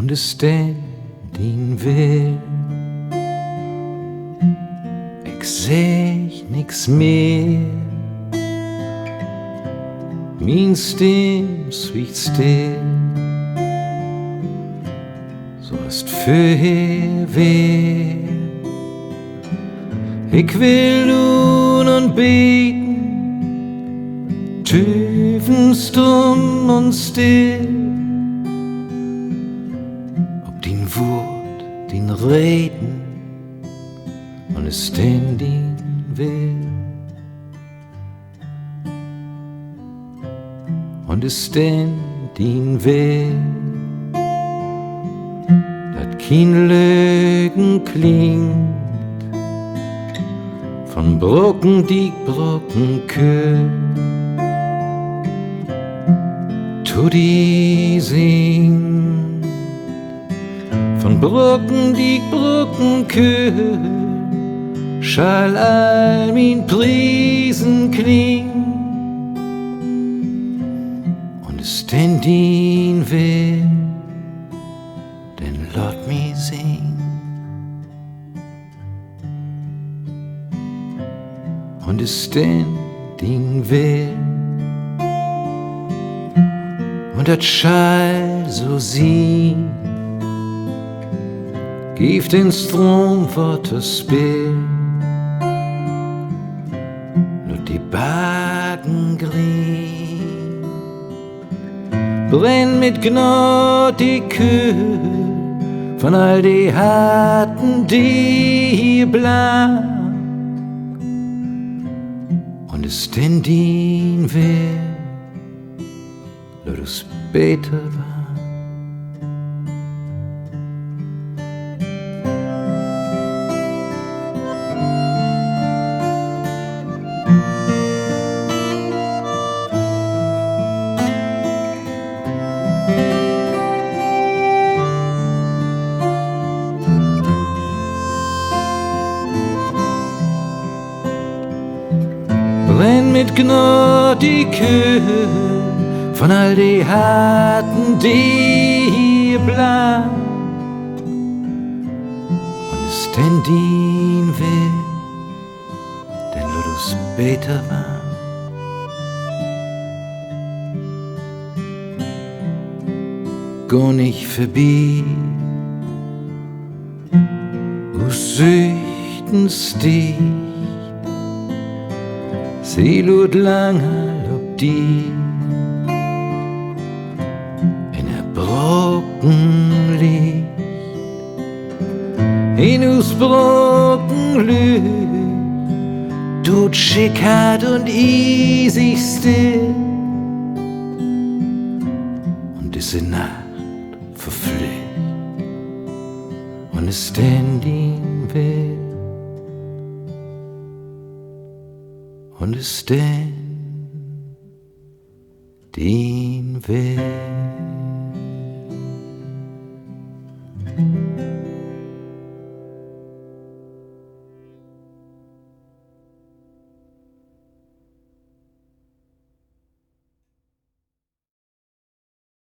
und es denn din will. Ich seh nix mehr, min Stimm swiegt still, so ist für wer. Ich will nun und beten, tiefen stumm und still, ob din Wort, din Reden und es denn din will. Und es denn din will, dat kein Lügen klingt, von Brocken, die Brocken kühl, tu die sing, von Brocken, die Brocken kühl, schall all min Priesen kling, und es denn din will, denn lot mi sing. Und es denn din will, und dat Schall so sie, gibt den Strom vor das Spiel, nur die Bagen grün, brenn mit Gnot die Kühl, von all die Harten, die hier bleiben. Und es denn din will, lass es beter war. Brenn mit Gnot die Kühl, von all die Harten, die hier bleiben. Und es denn din will, denn Ludus beter war. Go nicht vorbei, us süchten Stich, sie lud langer lob die, in er brocken Licht, in us brocken Lüg, tut schickert und easig still, und diese Nacht verflücht, und es denn din will, und es denn din will.